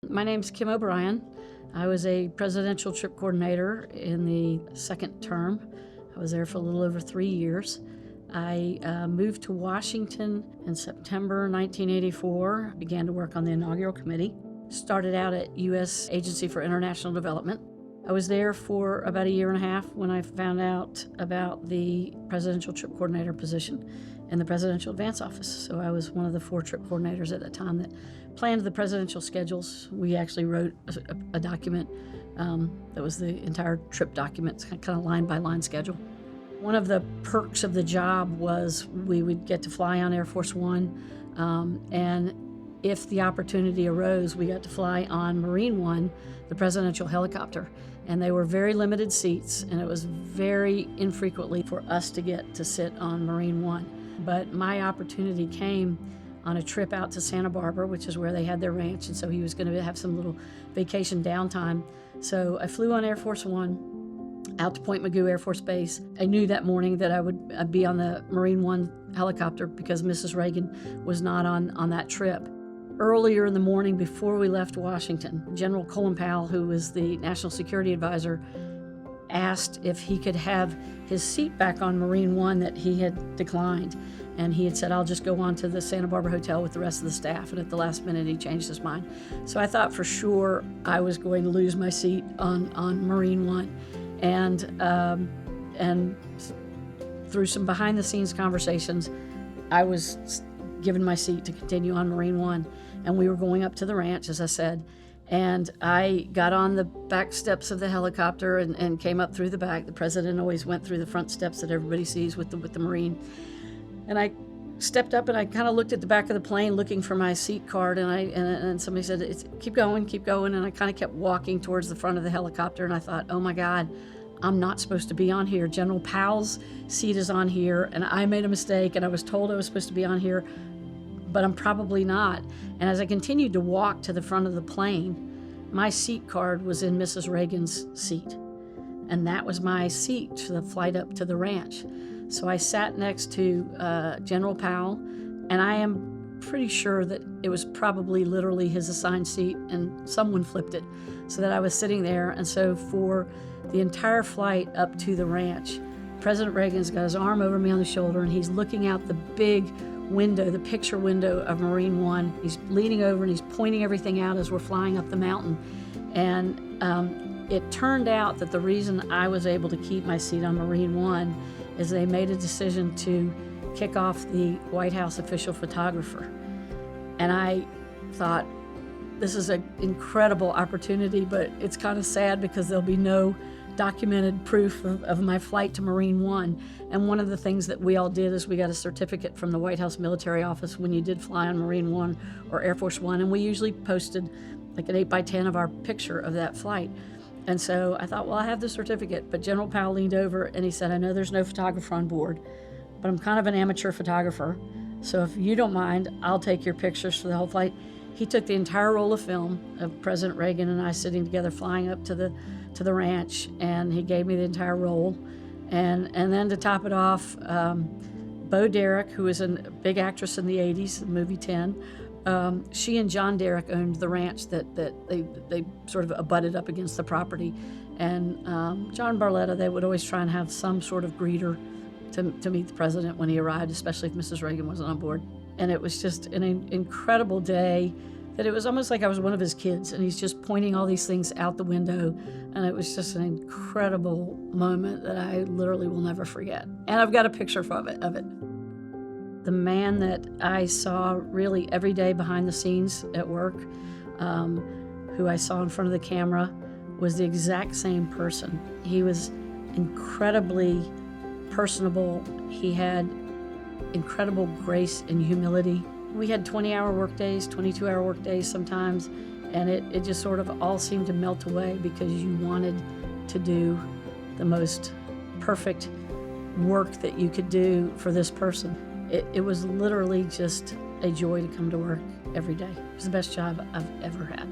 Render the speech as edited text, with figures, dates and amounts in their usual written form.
My name's Kim O'Brien. I was a presidential trip coordinator in the second term. I was there for a little over 3 years. I moved to Washington in September 1984, began to work on the inaugural committee, started out at U.S. Agency for International Development. I was there for about 1.5 years when I found out about the presidential trip coordinator position in the Presidential Advance Office. So I was one of the 4 trip coordinators at the time that planned the presidential schedules. We actually wrote a document that was the entire trip document, kind of line by line schedule. One of the perks of the job was we would get to fly on Air Force One, and if the opportunity arose, we got to fly on Marine One, the presidential helicopter. And they were very limited seats, and it was very infrequently for us to get to sit on Marine One. But my opportunity came on a trip out to Santa Barbara, which is where they had their ranch, and so he was going to have some little vacation downtime. So I flew on Air Force One out to Point Mugu Air Force Base. I knew that morning that I'd be on the Marine One helicopter because Mrs. Reagan was not on that trip. Earlier in the morning, before we left Washington, General Colin Powell, who was the National Security Advisor, asked if he could have his seat back on Marine One that he had declined. And he had said, I'll just go on to the Santa Barbara Hotel with the rest of the staff. And at the last minute, he changed his mind. So I thought for sure I was going to lose my seat on Marine One. And through some behind-the-scenes conversations, I was given my seat to continue on Marine One. And we were going up to the ranch, as I said. And I got on the back steps of the helicopter and came up through the back. The president always went through the front steps that everybody sees with the Marine. And I stepped up and I kind of looked at the back of the plane looking for my seat card, and somebody said, keep going. And I kind of kept walking towards the front of the helicopter, and I thought, oh my God, I'm not supposed to be on here. General Powell's seat is on here, and I made a mistake, and I was told I was supposed to be on here, but I'm probably not. And as I continued to walk to the front of the plane, my seat card was in Mrs. Reagan's seat. And that was my seat for the flight up to the ranch. So I sat next to General Powell, and I am pretty sure that it was probably literally his assigned seat, and someone flipped it so that I was sitting there. And so for the entire flight up to the ranch, President Reagan's got his arm over me on the shoulder, and he's looking out the big window, the picture window of Marine One. He's leaning over and he's pointing everything out as we're flying up the mountain. And it turned out that the reason I was able to keep my seat on Marine One is they made a decision to kick off the White House official photographer. And I thought, this is an incredible opportunity, but it's kind of sad because there'll be no documented proof of my flight to Marine One. And one of the things that we all did is we got a certificate from the White House military office when you did fly on Marine One or Air Force One, and we usually posted like an 8x10 of our picture of that flight. And so I thought, well, I have the certificate, but General Powell leaned over and he said, I know there's no photographer on board, but I'm kind of an amateur photographer, so if you don't mind, I'll take your pictures for the whole flight. He took the entire roll of film of President Reagan and I sitting together flying up to the ranch, and he gave me the entire roll. And then to top it off, Bo Derek, who was a big actress in the 80s, the movie 10, she and John Derek owned the ranch that they sort of abutted up against the property. And John Barletta, they would always try and have some sort of greeter to meet the president when he arrived, especially if Mrs. Reagan wasn't on board. And it was just an incredible day that it was almost like I was one of his kids, and he's just pointing all these things out the window. And it was just an incredible moment that I literally will never forget. And I've got a picture of it. The man that I saw really every day behind the scenes at work, who I saw in front of the camera, was the exact same person. He was incredibly personable. He had incredible grace and humility. We had 20-hour workdays, 22-hour workdays sometimes, and it just sort of all seemed to melt away because you wanted to do the most perfect work that you could do for this person. It was literally just a joy to come to work every day. It was the best job I've ever had.